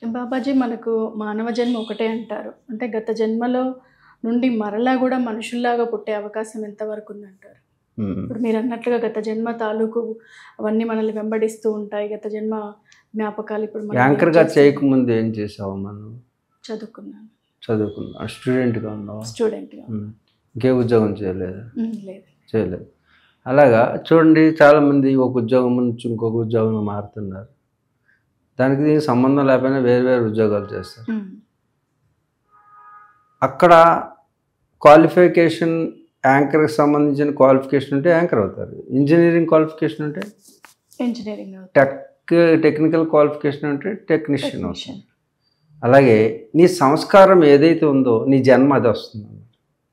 బాబాజీ మనకు మానవ జన్మ ఒకటే అంటారు. అంటే గత జన్మలో నుండి మరలా గూడా మనుషుల్లాగా పుట్టే అవకాశం ఎంతవరకు ఉందంటారు? ఇప్పుడు మీరన్నట్లుగా గత జన్మ తాలూకు అవన్నీ మనల్ని వెంబడిస్తూ ఉంటాయి. గత జన్మ జ్ఞాపకాలు ఇప్పుడు మనం యాంకర్గా చేయకముందు ఏం చేసావు మనం? చదువుకున్నాను. చదువుకున్నా. స్టూడెంట్గా ఉన్నావు? స్టూడెంట్‌గా. ఇంకే ఉద్యోగం చేయలేదు? లేదు. చేయలేదు. అలాగా చూడండి, చాలామంది ఒక ఉద్యోగం నుంచి ఇంకొక ఉద్యోగం మారుతున్నారు. దానికి దీనికి సంబంధం లేకపోయినా వేరు వేరు ఉద్యోగాలు చేస్తారు. అక్కడ క్వాలిఫికేషన్, యాంకర్కి సంబంధించిన క్వాలిఫికేషన్ ఉంటే యాంకర్ అవుతారు. ఇంజనీరింగ్ క్వాలిఫికేషన్ ఉంటే ఇంజనీరింగ్, టెక్నికల్ క్వాలిఫికేషన్ అంటే టెక్నీషియన్ అవుతారు. అలాగే నీ సంస్కారం ఏదైతే ఉందో నీ జన్మ అది వస్తుంది.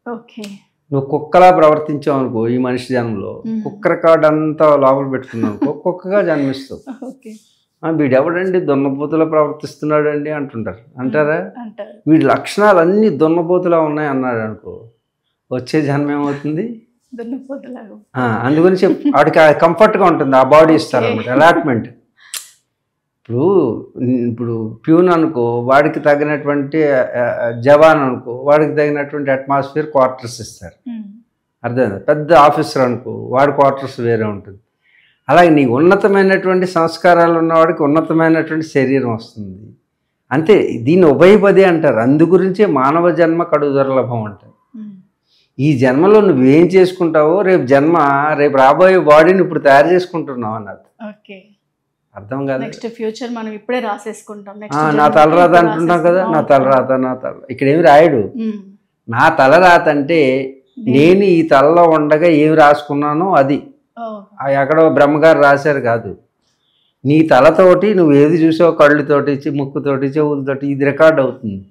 ఓకే. నువ్వు కుక్కలా ప్రవర్తించావు అనుకో ఈ మనిషి జన్మలో, కుక్కర కార్డు అంతా లోపల పెట్టుకున్నావు అనుకో, కుక్కగా జన్మిస్తావు. వీడెవడండి దున్నపోతులా ప్రవర్తిస్తున్నాడు అండి అంటుంటారు. అంటారా? వీడి లక్షణాలు అన్నీ దున్నపోతులా ఉన్నాయి అన్నాడు అనుకో, వచ్చే జన్మ ఏమవుతుంది? అందుగురించి వాడికి కంఫర్ట్గా ఉంటుంది, ఆ బాడీ ఇస్తారనమాట, అలాట్మెంట్. ఇప్పుడు ప్యూన్ అనుకో, వాడికి తగినటువంటి జవాన్ అనుకో, వాడికి తగినటువంటి అట్మాస్ఫియర్, క్వార్టర్స్ ఇస్తారు. అర్థమైంది? పెద్ద ఆఫీసర్ అనుకో, వాడి క్వార్టర్స్ వేరే ఉంటుంది. అలాగే నీ ఉన్నతమైనటువంటి సంస్కారాలు ఉన్నవాడికి ఉన్నతమైనటువంటి శరీరం వస్తుంది. అంతే. దీన్ని ఉభయపది అంటారు. అందు గురించే మానవ జన్మ కడు దుర్లభం అంటారు. ఈ జన్మలో నువ్వేం చేసుకుంటావో రేపు రాబోయే బాడీని ఇప్పుడు తయారు చేసుకుంటున్నావు అన్నది. అర్థం కాదు. నెక్స్ట్ ఫ్యూచర్ మనం ఇప్పుడే రాసేసుకుంటాం. నా తలరాత అంటున్నాం కదా, నా తలరాత ఇక్కడ ఏమి రాయడు. నా తలరాత అంటే నేను ఈ తలలో ఉండగా ఏమి రాసుకున్నానో అది. ఎక్కడో బ్రహ్మగారు రాశారు కాదు. నీ తలతోటి నువ్వు ఏది చూసావు, కళ్ళతోటి, ముక్కుతోటి, చెవులతోటి, ఇది రికార్డ్ అవుతుంది.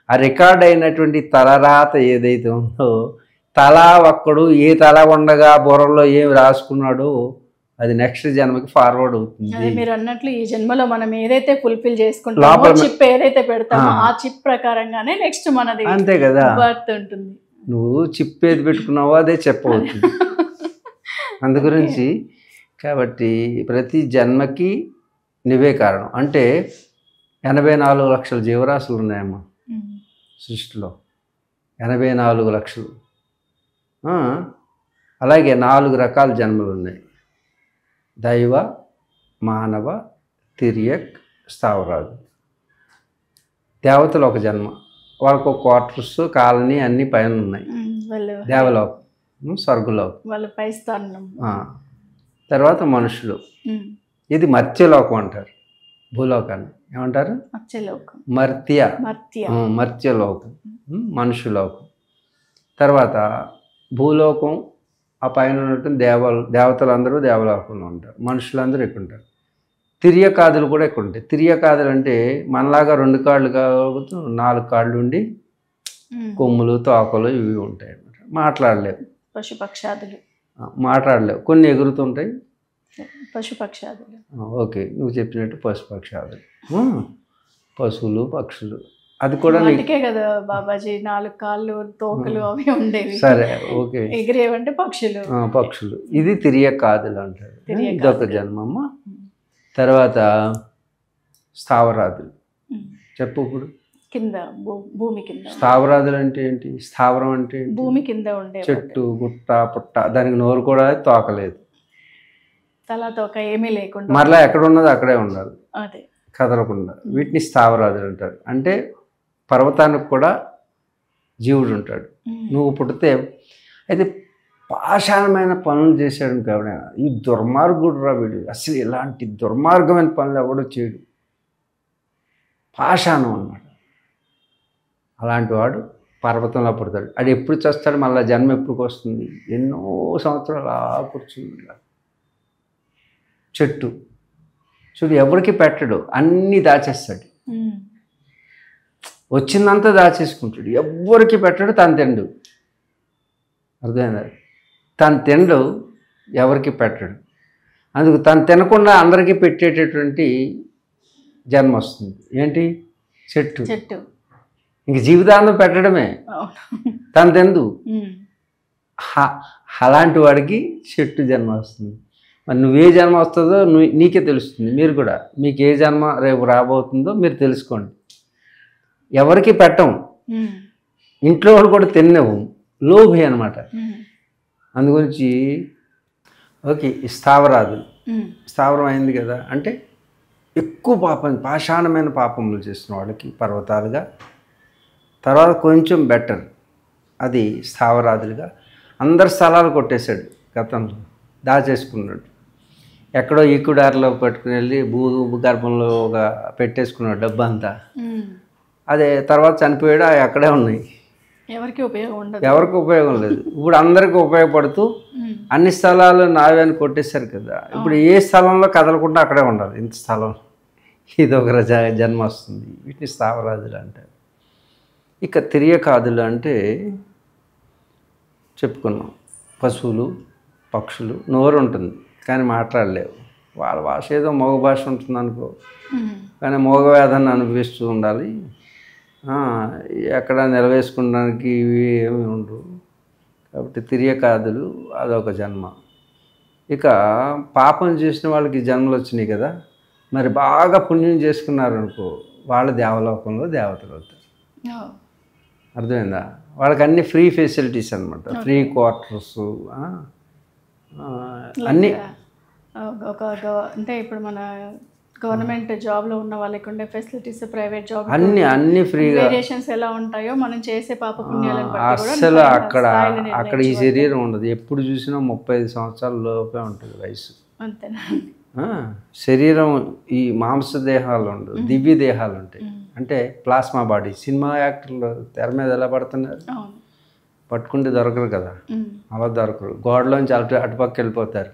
ఆ రికార్డ్ అయినటువంటి తలరాత ఏదైతే ఉందో, తలా ఒక్కడు ఏ తల ఉండగా బుర్రలో ఏమి రాసుకున్నాడో అది నెక్స్ట్ జన్మకి ఫార్వర్డ్ అవుతుంది. మీరు అన్నట్లు ఈ జన్మలో మనం ఏదైతే ఫుల్ఫిల్ చేసుకుంటామో, చిప్ ఏదైతే పెడతామో ఆ చిప్ ప్రకారంగానే నెక్స్ట్ మనది. అంతే కదా, బర్త్ ఉంటుంది. నువ్వు చిప్ ఏది పెట్టుకున్నావో అదే చెప్పవుతుంది. అందు గురించి కాబట్టి ప్రతి జన్మకి నువ్వే కారణం. అంటే 84 లక్షల జీవరాశులు ఉన్నాయమ్మా సృష్టిలో, 84 లక్షలు. అలాగే 4 రకాల జన్మలు ఉన్నాయి: దైవ, మానవ, తిర్యక్, స్థావరాజు. దేవతలు ఒక జన్మ, వాళ్ళకు ఒక క్వార్టర్స్, కాలనీ అన్నీ పైన ఉన్నాయి. దేవలోకం, స్వర్గలోకం, వాళ్ళ పై స్థానం. తర్వాత మనుషులు, ఇది మర్త్యలోకం అంటారు. భూలోకాన్ని ఏమంటారు? మర్త్యలోకం, మనుషులోకం. తర్వాత భూలోకం, ఆ పైన ఉన్నటువంటి దేవతలందరూ దేవలోకంలో ఉంటారు, మనుషులందరూ ఇక్కడ ఉంటారు. తిర్యకాదులు కూడా ఇక్కడ ఉంటాయి. తిర్యకాదులు అంటే మనలాగా 2 కాళ్ళు కావచ్చు, 4 కాళ్ళు ఉండి కొమ్ములు, తోకలు ఇవి ఉంటాయి అన్నమాట. మాట్లాడలేవు. పశుపక్షాదులు మాట్లాడలేవు. కొన్ని ఎగురుతుంటాయి, పశుపక్షాదులు. ఓకే, నువ్వు చెప్పినట్టు పశుపక్షాదులు, పశువులు, పక్షులు. అది కూడా కదా బాబాజీ, 4 కాళ్ళు, తోకలు అవి ఉండేవి. సరే, ఓకే, ఎగిరేవంటే పక్షులు. ఇది తిర్యకాదులు అంటారు. ఇదొక జన్మమ్మ. తర్వాత స్థావరాదులు. చెప్పు ఇప్పుడు. కింద భూమి కింద. స్థావరాదులు అంటే ఏంటి? స్థావరం అంటే భూమి కింద ఉండే చెట్టు, గుట్ట, పుట్ట. దానికి నోరు కూడా తోకలేదు, తల తోక ఏమీ లేకుండా, మరలా ఎక్కడ ఉన్నది అక్కడే ఉండాలి, కదలకుండా. వీటిని స్థావరాదులు అంటారు. అంటే పర్వతానికి కూడా జీవుడు ఉంటాడు. నువ్వు పుడితే అయితే పాషాణమైన పనులు చేశాడు ఎవడైనా, ఈ దుర్మార్గుడు రా వీడు, అసలు ఇలాంటి దుర్మార్గమైన పనులు ఎవడో చేయడు, పాషాణం అన్నమాట. అలాంటి వాడు పర్వతంలో పుడతాడు. అది ఎప్పుడు చేస్తాడు, మళ్ళీ జన్మ ఎప్పుడు వస్తుంది? ఎన్నో సంవత్సరాలు అలా కూర్చుంది. చెట్టు చూడు, ఎవరికి పెట్టడు, అన్నీ దాచేస్తాడు, వచ్చిందంతా దాచేసుకుంటాడు, ఎవ్వరికి పెట్టడు, తను తిండు. అర్థమైందా? తను తిండు, ఎవరికి పెట్టడు. అందుకు తను తినకుండా అందరికీ పెట్టేటటువంటి జన్మ వస్తుంది. ఏంటి? చెట్టు. ఇంక జీవితాంతం పెట్టడమే, తను తిందు. అలాంటి వాడికి చెట్టు జన్మ వస్తుంది. మరి నువ్వే జన్మ వస్తుందో నీకే తెలుస్తుంది. మీరు కూడా మీకు ఏ జన్మ రేపు రాబోతుందో మీరు తెలుసుకోండి. ఎవరికి పెట్టం, ఇంట్లో వాళ్ళు కూడా తినవు, లోభి అనమాట. అందుగురించి ఓకే, స్థావరాదులు స్థావరం అయింది కదా అంటే ఎక్కువ పాషాణమైన పాపములు చేసిన వాళ్ళకి పర్వతాలుగా, తర్వాత కొంచెం బెటర్ అది స్థావరాదులుగా. అందరు స్థలాలు కొట్టేశాడు గతంలో, దాచేసుకున్నాడు. ఎక్కడో ఈకుడారిలో పట్టుకుని వెళ్ళి భూగర్భంలో ఒక పెట్టేసుకున్నాడు డబ్బు అంతా. అదే తర్వాత చనిపోయాడు, అవి అక్కడే ఉన్నాయి, ఎవరికి ఉపయోగం లేదు. ఇప్పుడు అందరికీ ఉపయోగపడుతూ అన్ని స్థలాలు నావే అని కొట్టేశారు కదా. ఇప్పుడు ఏ స్థలంలో కదలకుండా అక్కడే ఉండాలి. ఇంత స్థలం, ఇది ఒక జన్మ వస్తుంది. వీటిని స్థావరాదులు అంటారు. ఇక తిర్యకాదులు అంటే చెప్పుకున్నాం, పశువులు పక్షులు, నోరు ఉంటుంది కానీ మాట్లాడలేవు. వాళ్ళ భాష ఏదో మగ భాష ఉంటుంది అనుకో, కానీ మగ వేదాన్ని అనుభవిస్తూ ఉండాలి. ఎక్కడ నిలవేసుకునడానికి ఇవి ఏమి ఉండవు. కాబట్టి తిర్యకాదులు అదొక జన్మ. ఇక పాపం చేసిన వాళ్ళకి జన్మలు వచ్చినాయి కదా, మరి బాగా పుణ్యం చేసుకున్నారు అనుకో, వాళ్ళ దేవలోకంలో దేవతలు అవుతారు. అర్థమైందా? వాళ్ళకి అన్ని ఫ్రీ ఫెసిలిటీస్ అనమాట, ఫ్రీ క్వార్టర్స్ అన్నీ. అంటే ఇప్పుడు మన గవర్నమెంట్ జాబ్లో ఉన్న వాళ్ళకి ఉండే ఫెసిలిటీస్, ప్రైవేట్ జాబ్ అన్ని ఫ్రీగా, వేరియేషన్స్ ఎలా ఉంటాయో మనం చేసే పాప పుణ్యాలను బట్టి అసలు అక్కడ ఈ శరీరం ఉండదు. ఎప్పుడు చూసినా 35 సంవత్సరాల లోపే ఉంటుంది వయసు. అంతేనా? శరీరం ఈ మాంస దేహాలు ఉండదు, దివ్య దేహాలు ఉంటాయి. అంటే ప్లాస్మా బాడీ. సినిమా యాక్టర్లు తెర మీద ఎలా పడుతున్నారు, పట్టుకుంటే దొరకరు కదా, అలా దొరకరు, గోడలోంచి అటుపక్క వెళ్ళిపోతారు.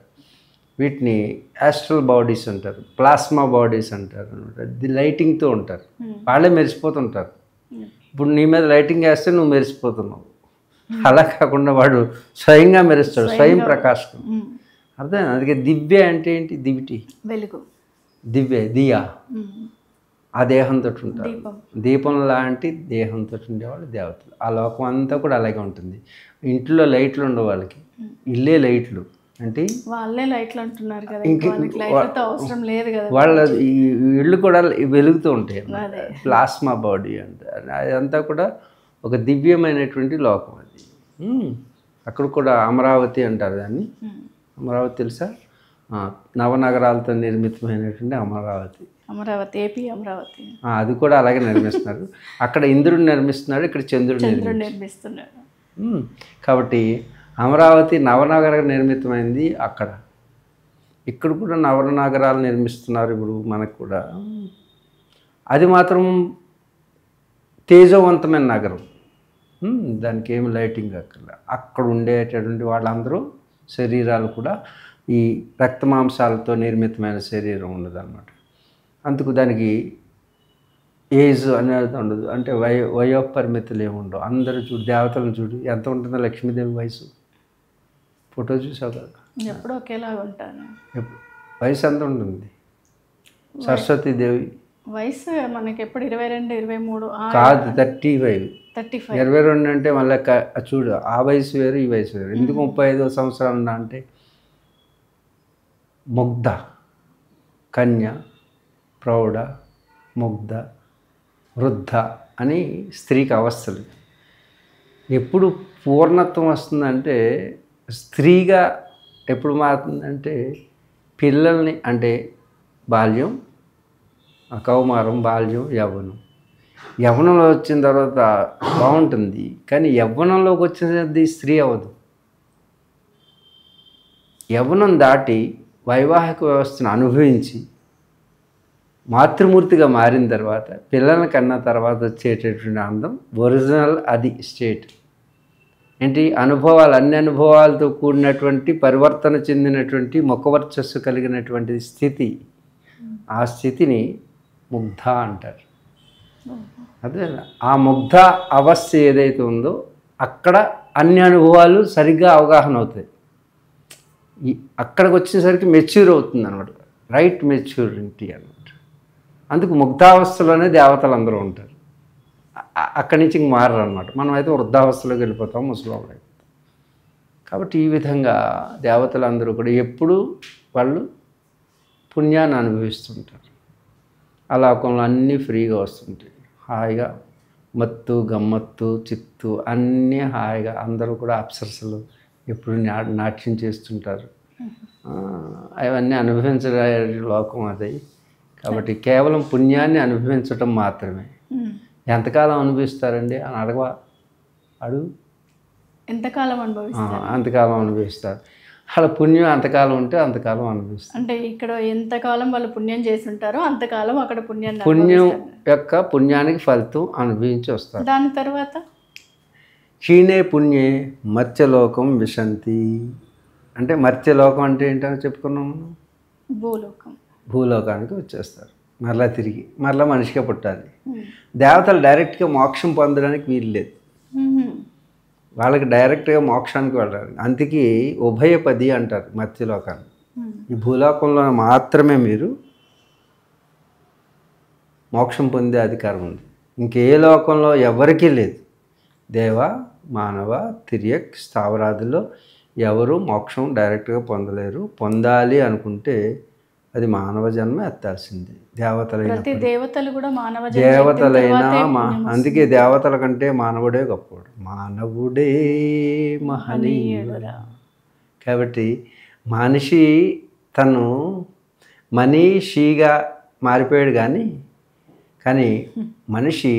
వీటిని యాస్ట్రల్ బాడీస్ అంటారు, ప్లాస్మా బాడీస్ అంటారు అనమాట. లైటింగ్తో ఉంటారు, వాళ్ళే మెరిసిపోతుంటారు. ఇప్పుడు నీ మీద లైటింగ్ వేస్తే నువ్వు మెరిసిపోతున్నావు, అలా కాకుండా వాడు స్వయంగా మెరుస్తాడు, స్వయం ప్రకాశం. అర్థం? అందుకే దివ్య అంటే ఏంటి? దివిటి, వెలుగు, దివ్య, దియా, ఆ దేహంతో ఉంటారు. దీపం లాంటి దేహంతో ఉండేవాళ్ళు దేవతలు. ఆ లోకం అంతా కూడా అలాగే ఉంటుంది. ఇంట్లో లైట్లు ఉండవు వాళ్ళకి, ఇల్లే లైట్లు. అంటే వాళ్ళే లైట్లు అంటున్నారు కదా, ఇంకా అవసరం లేదు కదా. వాళ్ళ ఈ ఇళ్ళు కూడా వెలుగుతూ ఉంటాయి. ప్లాస్మా బాడీ అంటారు. అదంతా కూడా ఒక దివ్యమైనటువంటి లోకం అది. అక్కడ కూడా అమరావతి అంటారు దాన్ని. అమరావతి తెలుసా? నవనగరాలతో నిర్మితమైనటువంటి అమరావతి. అమరావతి, ఏపీ అమరావతి. అది కూడా అలాగే నిర్మిస్తున్నారు. అక్కడ ఇంద్రుడు నిర్మిస్తున్నాడు, ఇక్కడ చంద్రుడు నిర్మిస్తున్నాడు. కాబట్టి అమరావతి నవనగర నిర్మితమైంది అక్కడ. ఇక్కడ కూడా నవనగరాలు నిర్మిస్తున్నారు ఇప్పుడు మనకు కూడా. అది మాత్రం తేజవంతమైన నగరం, దానికి ఏమి లైటింగ్ అక్కడ ఉండేటటువంటి వాళ్ళందరూ శరీరాలు కూడా ఈ రక్తమాంసాలతో నిర్మితమైన శరీరం ఉండదన్నమాట. అందుకు దానికి ఏజ్ అనేది ఉండదు. అంటే వయోపరిమితులు ఏమి ఉండవు. అందరూ చూడు, దేవతలను చూడు ఎంత ఉంటుందో. లక్ష్మీదేవి వయసు ఫోటో చూసావు కదా, ఎప్పుడు ఒకేలాగా ఉంటాను. వయసు ఎంత ఉంటుంది? సరస్వతీదేవి వయసు మనకి ఎప్పుడు 22, 23 కాదు, 35. 22 అంటే మళ్ళీ చూడు, ఆ వయసు వేరు ఈ వయసు వేరు. ఎందుకు 35వ సంవత్సరం అంటే ముగ్ధ, కన్య, ప్రౌఢ, ముగ్ధ, వృద్ధ అని స్త్రీకి అవస్థలు. ఎప్పుడు పూర్ణత్వం వస్తుందంటే, స్త్రీగా ఎప్పుడు మారుతుందంటే పిల్లల్ని, అంటే బాల్యం, కౌమారం, బాల్యం, యవ్వనం. యవ్వనంలో వచ్చిన తర్వాత బాగుంటుంది, కానీ యవ్వనంలోకి వచ్చినది స్త్రీ అవ్వదు. యవ్వనం దాటి వైవాహిక వ్యవస్థను అనుభవించి మాతృమూర్తిగా మారిన తర్వాత, పిల్లల కన్నా తర్వాత వచ్చేటటువంటి ఆనందం ఒరిజినల్, అది స్టేట్. ఏంటి? అనుభవాలు, అన్ని అనుభవాలతో కూడినటువంటి పరివర్తన చెందినటువంటి ముఖవర్చస్సు కలిగినటువంటి స్థితి. ఆ స్థితిని ముగ్ధ అంటారు. అదే ఆ ముగ్ధ అవస్థ ఏదైతే ఉందో అక్కడ అన్ని అనుభవాలు సరిగ్గా అవగాహన అవుతాయి. అక్కడికి వచ్చేసరికి మెచ్యూర్ అవుతుంది అనమాట, రైట్ మెచ్యూరిటీ అనమాట. అందుకు ముగ్ధావస్థలోనే దేవతలు అందరూ ఉంటారు. అక్కడి నుంచి ఇంక మారరు అనమాట. మనం అయితే వృద్ధావస్థలోకి వెళ్ళిపోతాం, ముసలోళ్ళు అయిపోతాం. కాబట్టి ఈ విధంగా దేవతలందరూ కూడా ఎప్పుడూ వాళ్ళు పుణ్యాన్ని అనుభవిస్తుంటారు. ఆ లోకంలో అన్నీ ఫ్రీగా వస్తుంటాయి, హాయిగా మత్తు గమ్మత్తు చిత్తు అన్నీ హాయిగా, అందరూ కూడా అప్సరసలు ఎప్పుడు నాట్యం చేస్తుంటారు. అవన్నీ అనుభవించే లోకం అది. కాబట్టి కేవలం పుణ్యాన్ని అనుభవించటం మాత్రమే. ఎంతకాలం అనుభవిస్తారండి అని అడుగు. ఎంతకాలం అనుభవిస్తారు? అంతకాలం అనుభవిస్తారు. అలా పుణ్యం ఎంతకాలం ఉంటే అంతకాలం అనుభవిస్తారు. అంటే ఇక్కడ ఎంతకాలం వాళ్ళు పుణ్యం చేసి ఉంటారో అంతకాలం అక్కడ పుణ్యం యొక్క పుణ్యానికి ఫలితం అనుభవించి వస్తారు. దాని తర్వాత క్షీణే పుణ్యే మర్త్యలోకం విశంతి. అంటే మర్త్యలోకం అంటే ఏంటని చెప్పుకున్నాము, భూలోకానికి వచ్చేస్తారు. మరలా తిరిగి మరలా మనిషిగా పుట్టాలి. దేవతలు డైరెక్ట్గా మోక్షం పొందడానికి వీలు లేదు, వాళ్ళకి డైరెక్ట్గా మోక్షానికి వెళ్ళాలి. అందుకే ఉభయపది అంటారు మర్త్యలోకాన్ని. ఈ భూలోకంలో మాత్రమే మీరు మోక్షం పొందే అధికారం ఉంది, ఇంకే లోకంలో ఎవరికీ లేదు. దేవ మానవ తిర్యక్ స్థావరాదుల్లో ఎవరు మోక్షం డైరెక్ట్గా పొందలేరు. పొందాలి అనుకుంటే అది మానవ జన్మ ఎత్తాల్సింది. దేవతలైనా అందుకే దేవతల కంటే మానవుడే గొప్పవాడు, మానవుడే మహనీయుడు. కాబట్టి మనిషి తను మనీషిగా మారిపోయాడు, కానీ మనిషి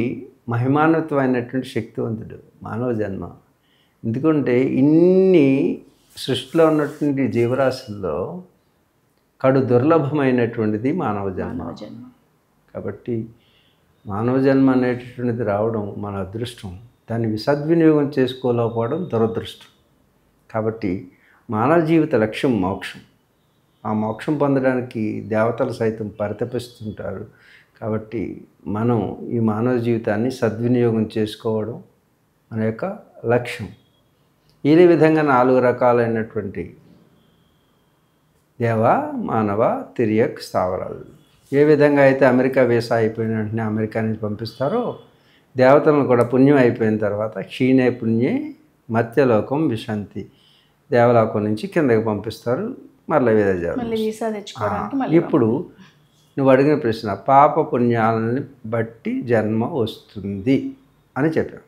మహిమాన్వితమైనటువంటి శక్తివంతుడు మానవ జన్మ. ఎందుకంటే ఇన్ని సృష్టిలో ఉన్నటువంటి జీవరాశుల్లో కడు దుర్లభమైనటువంటిది మానవ జన్మ. కాబట్టి మానవ జన్మ అనేటటువంటిది రావడం మన అదృష్టం, దాన్ని సద్వినియోగం చేసుకోలేకపోవడం దురదృష్టం. కాబట్టి మానవ జీవిత లక్ష్యం మోక్షం. ఆ మోక్షం పొందడానికి దేవతలు సైతం పరితపిస్తుంటారు. కాబట్టి మనం ఈ మానవ జీవితాన్ని సద్వినియోగం చేసుకోవడం మన యొక్క లక్ష్యం. ఈ విధంగా 4 రకాలైనటువంటి దేవ మానవ తిర్యక్ స్థావరాలు. ఏ విధంగా అయితే అమెరికా వీసా అయిపోయిన వెంటనే అమెరికా నుంచి పంపిస్తారో, దేవతలను కూడా పుణ్యం అయిపోయిన తర్వాత క్షీణే పుణ్యే మర్త్యలోకం విశంతి, దేవలోకం నుంచి కిందకి పంపిస్తారు, మళ్ళీ వీసా తెచ్చుకోవడానికి. ఇప్పుడు నువ్వు అడిగిన ప్రశ్న, పాప పుణ్యాలని బట్టి జన్మ వస్తుంది అని చెప్పావు.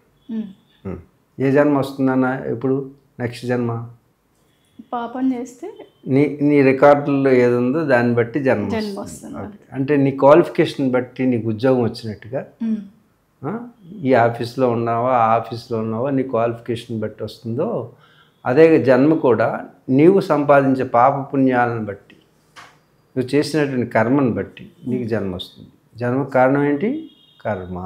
ఏ జన్మ వస్తుందన్న? ఇప్పుడు నెక్స్ట్ జన్మ పాపం చేస్తే నీ రికార్డుల్లో ఏది ఉందో దాన్ని బట్టి జన్మ వస్తుంది. అంటే నీ క్వాలిఫికేషన్ బట్టి నీకు ఉద్యోగం వచ్చినట్టుగా, ఈ ఆఫీస్లో ఉన్నావా ఆ ఆఫీస్లో ఉన్నావా నీ క్వాలిఫికేషన్ బట్టి వస్తుందో, అదే జన్మ కూడా నీవు సంపాదించే పాప పుణ్యాలను బట్టి, నువ్వు చేసినటువంటి కర్మను బట్టి నీకు జన్మ వస్తుంది. జన్మ కారణం ఏంటి? కర్మ.